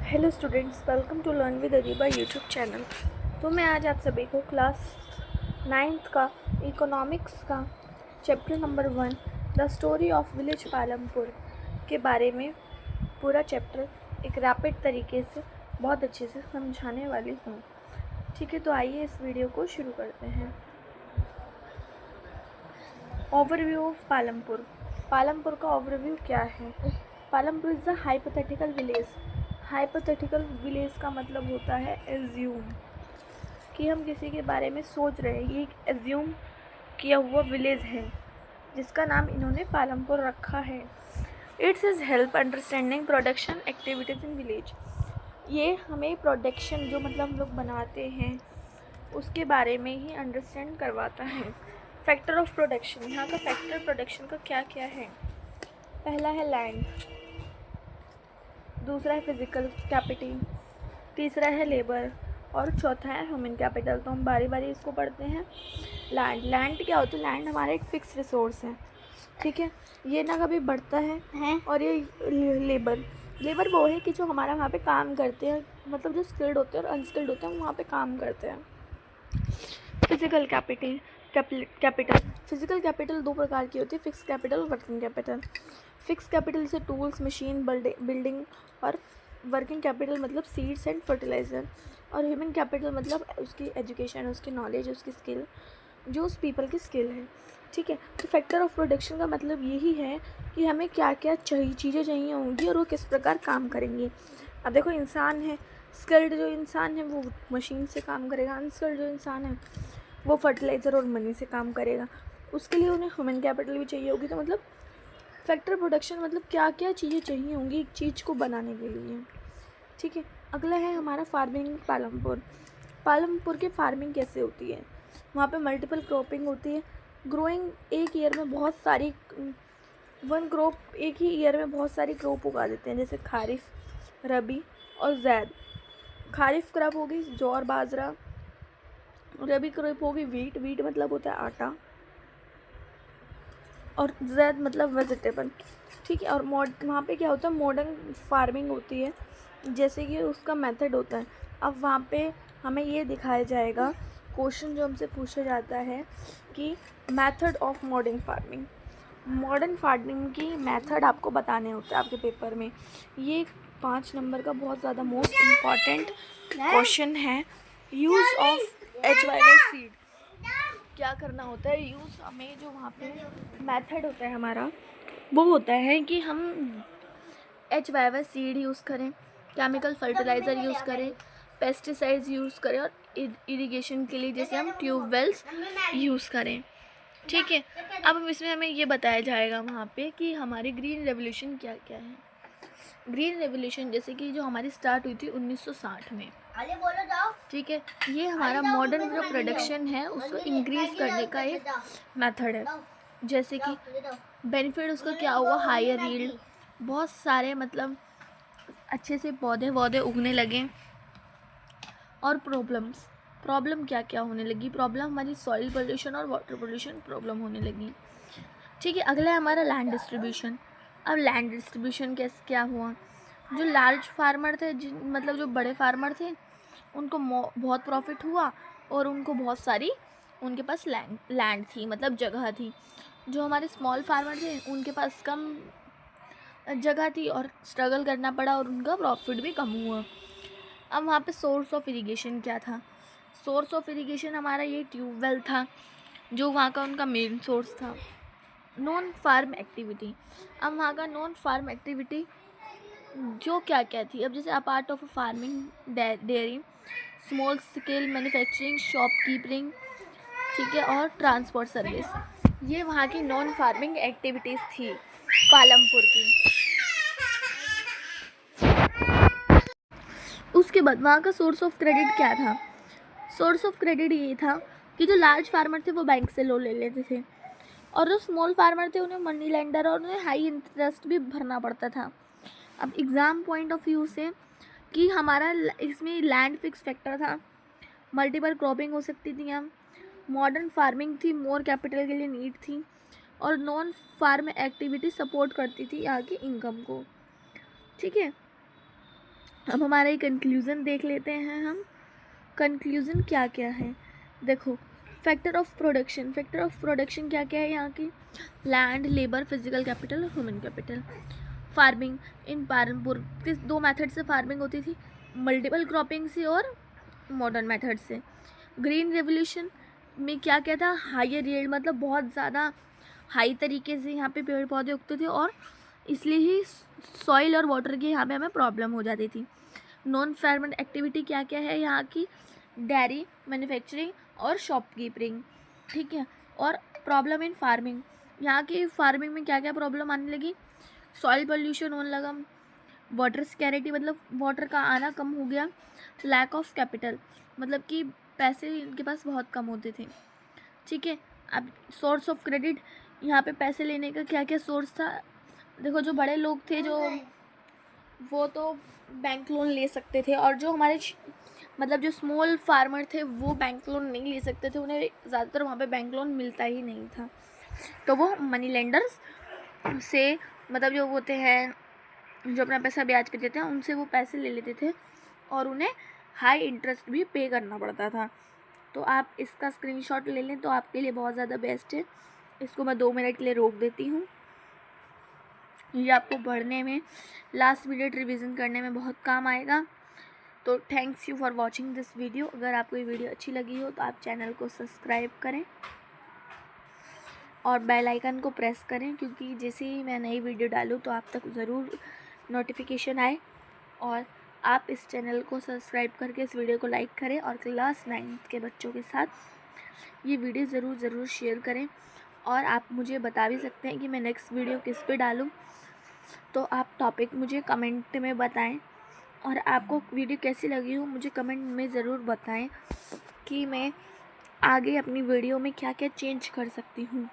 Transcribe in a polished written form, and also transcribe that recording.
Hello students, welcome to learn with Adeeba YouTube channel. तो मैं आज आप सभी को क्लास 9th का इकोनॉमिक्स का chapter number 1 the story of village Palampur के बारे में पूरा चैप्टर एक रैपिड तरीके से बहुत अच्छे से समझाने वाली हूँ। ठीक है, तो आइए इस वीडियो को शुरू करते हैं। Overview of Palampur. पालमपुर का ओवरव्यू क्या है? Palampur is a hypothetical village. Hypothetical village का मतलब होता है एज्यूम, कि हम किसी के बारे में सोच रहे हैं। ये एक एज्यूम किया हुआ विलेज है जिसका नाम इन्होंने पालमपुर रखा है। It's is help understanding production activities in village. ये हमें प्रोडक्शन जो मतलब हम लोग बनाते हैं उसके बारे में ही अंडरस्टैंड करवाता है। फैक्टर ऑफ प्रोडक्शन, यहाँ का फैक्टर प्रोडक्शन का क्या क्या है? पहला है लैंड, दूसरा है फिजिकल कैपिटल, तीसरा है लेबर और चौथा है ह्यूमन कैपिटल। तो हम बारी बारी इसको पढ़ते हैं। लैंड क्या होता है? लैंड हमारा एक फिक्स रिसोर्स है, ठीक है। ये ना कभी बढ़ता है और ये लेबर वो है कि जो हमारा वहाँ पे काम करते हैं, मतलब जो स्किल्ड होते हैं और अनस्किल्ड होते हैं वहाँ पे काम करते हैं। फिजिकल कैपिटल फिजिकल कैपिटल दो प्रकार की होती है, फिक्स कैपिटल और वर्किंग कैपिटल। फिक्स कैपिटल से टूल्स, मशीन, बिल्डिंग, और वर्किंग कैपिटल मतलब सीड्स एंड फर्टिलाइज़र, और ह्यूमन कैपिटल मतलब उसकी एजुकेशन, उसकी नॉलेज, उसकी स्किल, जो उस पीपल की स्किल है, ठीक है। तो फैक्टर ऑफ प्रोडक्शन का मतलब यही है कि हमें क्या क्या चीज़ें चाहिए होंगी और वो किस प्रकार काम करेंगी। अब देखो, इंसान है, स्किल्ड जो इंसान है वो मशीन से काम करेगा, अनस्किल्ड जो इंसान है वो फर्टिलाइज़र और मनी से काम करेगा। उसके लिए उन्हें ह्यूमन कैपिटल भी चाहिए होगी। तो मतलब फैक्टर प्रोडक्शन मतलब क्या क्या चीज़ें चाहिए होंगी एक चीज़ को बनाने के लिए, ठीक है। अगला है हमारा फार्मिंग। पालमपुर की फार्मिंग कैसे होती है? वहाँ पे मल्टीपल क्रॉपिंग होती है। ग्रोइंग, एक ईयर में बहुत सारी वन क्रॉप एक ही ईयर में बहुत सारी क्रॉप उगा देते हैं, जैसे खारिफ, रबी और जैद। खारिफ क्रॉप होगी जौ और बाजरा, रबी क्रॉप होगी वीट मतलब होता है आटा, और जैद मतलब वेजिटेबल, ठीक है। और वहाँ पे क्या होता है? मॉडर्न फार्मिंग होती है, जैसे कि उसका मेथड होता है। अब वहाँ पे हमें ये दिखाया जाएगा, क्वेश्चन जो हमसे पूछा जाता है कि मेथड ऑफ मॉडर्न फार्मिंग की मेथड आपको बताने होते हैं आपके पेपर में। ये 5 नंबर का बहुत ज़्यादा मोस्ट इम्पॉर्टेंट क्वेश्चन है। यूज़ ऑफ HYY सीड, क्या करना होता है? यूज़, हमें जो वहाँ पे मेथड होता है हमारा वो होता है कि हम HYY सीड यूज़ करें, केमिकल फर्टिलाइज़र यूज़ करें, पेस्टिसाइड्स यूज़ करें, और इरिगेशन के लिए जैसे हम ट्यूबवेल्स यूज़ करें, ठीक है। अब इसमें हमें ये बताया जाएगा वहाँ पे कि हमारी ग्रीन रेवोल्यूशन क्या क्या है। ग्रीन रेवोल्यूशन जैसे कि जो हमारी स्टार्ट हुई थी 1960 में, ठीक है। ये हमारा मॉडर्न जो प्रोडक्शन है उसको इंक्रीज करने का एक मेथड है। जैसे कि बेनिफिट उसका क्या हुआ? हायर यील्ड, बहुत सारे मतलब अच्छे से पौधे उगने लगे। और प्रॉब्लम क्या क्या होने लगी? प्रॉब्लम हमारी सॉइल पोल्यूशन और वाटर पोल्यूशन प्रॉब्लम होने लगी, ठीक है। अगला है हमारा लैंड डिस्ट्रीब्यूशन। अब लैंड डिस्ट्रीब्यूशन कैसे क्या हुआ? जो लार्ज फार्मर थे, मतलब जो बड़े फार्मर थे, उनको बहुत प्रॉफिट हुआ और उनको बहुत सारी उनके पास लैंड थी, मतलब जगह थी। जो हमारे स्मॉल फार्मर थे उनके पास कम जगह थी और स्ट्रगल करना पड़ा और उनका प्रॉफिट भी कम हुआ। अब वहाँ पे सोर्स ऑफ इरिगेशन क्या था? सोर्स ऑफ इरिगेशन हमारा ये ट्यूबवेल था, जो वहाँ का उनका मेन सोर्स था। नॉन फार्म एक्टिविटी, अब वहाँ का नॉन फार्म एक्टिविटी जो क्या क्या थी? अब जैसे apart of farming, dairy, small scale manufacturing, shopkeeping, ठीक है, और ट्रांसपोर्ट सर्विस, ये वहाँ की नॉन फार्मिंग एक्टिविटीज़ थी पालमपुर की। उसके बाद वहाँ का सोर्स ऑफ क्रेडिट क्या था? सोर्स ऑफ क्रेडिट ये था कि जो लार्ज फार्मर थे वो बैंक से लोन ले लेते थे, और जो स्मॉल फार्मर थे उन्हें मनी लेंडर और उन्हें हाई इंटरेस्ट भी भरना पड़ता था। अब एग्ज़ाम पॉइंट ऑफ व्यू से कि हमारा इसमें लैंड फिक्स फैक्टर था, मल्टीपल क्रॉपिंग हो सकती थी, हम मॉडर्न फार्मिंग थी, मोर कैपिटल के लिए नीड थी, और नॉन फार्म एक्टिविटी सपोर्ट करती थी यहाँ की इनकम को, ठीक है। अब हमारा ये कंक्लूज़न देख लेते हैं हम। कंक्लूज़न क्या क्या है, देखो। फैक्टर ऑफ प्रोडक्शन क्या क्या है यहाँ की? लैंड, लेबर, फिजिकल कैपिटल और human capital. Farming in Palanpur किस 2 मेथड से फार्मिंग होती थी? मल्टीपल क्रॉपिंग से और मॉडर्न मेथड से। ग्रीन रेवोल्यूशन में क्या क्या था? हायर यील्ड, मतलब बहुत ज़्यादा हाई तरीके से यहाँ पे पेड़ पौधे उगते थे और इसलिए ही सॉइल और वाटर की यहाँ पे हमें प्रॉब्लम हो जाती थी। नॉन फार्मर एक्टिविटी क्या क्या है यहाँ की? डेयरी, मैन्युफैक्चरिंग और शॉपकीपिंग, ठीक है। और प्रॉब्लम इन फार्मिंग, यहाँ की फार्मिंग में क्या क्या प्रॉब्लम आने लगी? सॉइल पोल्यूशन होने लगा, वाटर स्कैरिटी मतलब वाटर का आना कम हो गया, लैक ऑफ कैपिटल मतलब कि पैसे इनके पास बहुत कम होते थे, ठीक है। अब सोर्स ऑफ क्रेडिट, यहाँ पे पैसे लेने का क्या क्या सोर्स था? देखो, जो बड़े लोग थे जो वो तो बैंक लोन ले सकते थे, और जो हमारे मतलब जो स्मॉल फार्मर थे वो बैंक लोन नहीं ले सकते थे, उन्हें ज़्यादातर वहाँ पे बैंक लोन मिलता ही नहीं था। तो वो मनी लेंडर्स से, मतलब जो होते हैं जो अपना पैसा ब्याज पे देते हैं, उनसे वो पैसे ले लेते थे और उन्हें हाई इंटरेस्ट भी पे करना पड़ता था। तो आप इसका स्क्रीनशॉट ले लें तो आपके लिए बहुत ज़्यादा बेस्ट है। इसको मैं 2 मिनट के लिए रोक देती हूँ। ये आपको पढ़ने में, लास्ट मिनट रिवीजन करने में बहुत काम आएगा। तो thanks you for watching this video. अगर आपको ये वीडियो अच्छी लगी हो तो आप चैनल को सब्सक्राइब करें और बेल आइकन को प्रेस करें, क्योंकि जैसे ही मैं नई वीडियो डालूँ तो आप तक ज़रूर नोटिफिकेशन आए। और आप इस चैनल को सब्सक्राइब करके इस वीडियो को लाइक करें और क्लास 9th के बच्चों के साथ ये वीडियो ज़रूर शेयर करें। और आप मुझे बता भी सकते हैं कि मैं नेक्स्ट वीडियो किस पे डालूँ, तो आप टॉपिक मुझे कमेंट में बताएं। और आपको वीडियो कैसी लगी हो मुझे कमेंट में ज़रूर बताएं कि मैं आगे अपनी वीडियो में क्या क्या चेंज कर सकती हूँ।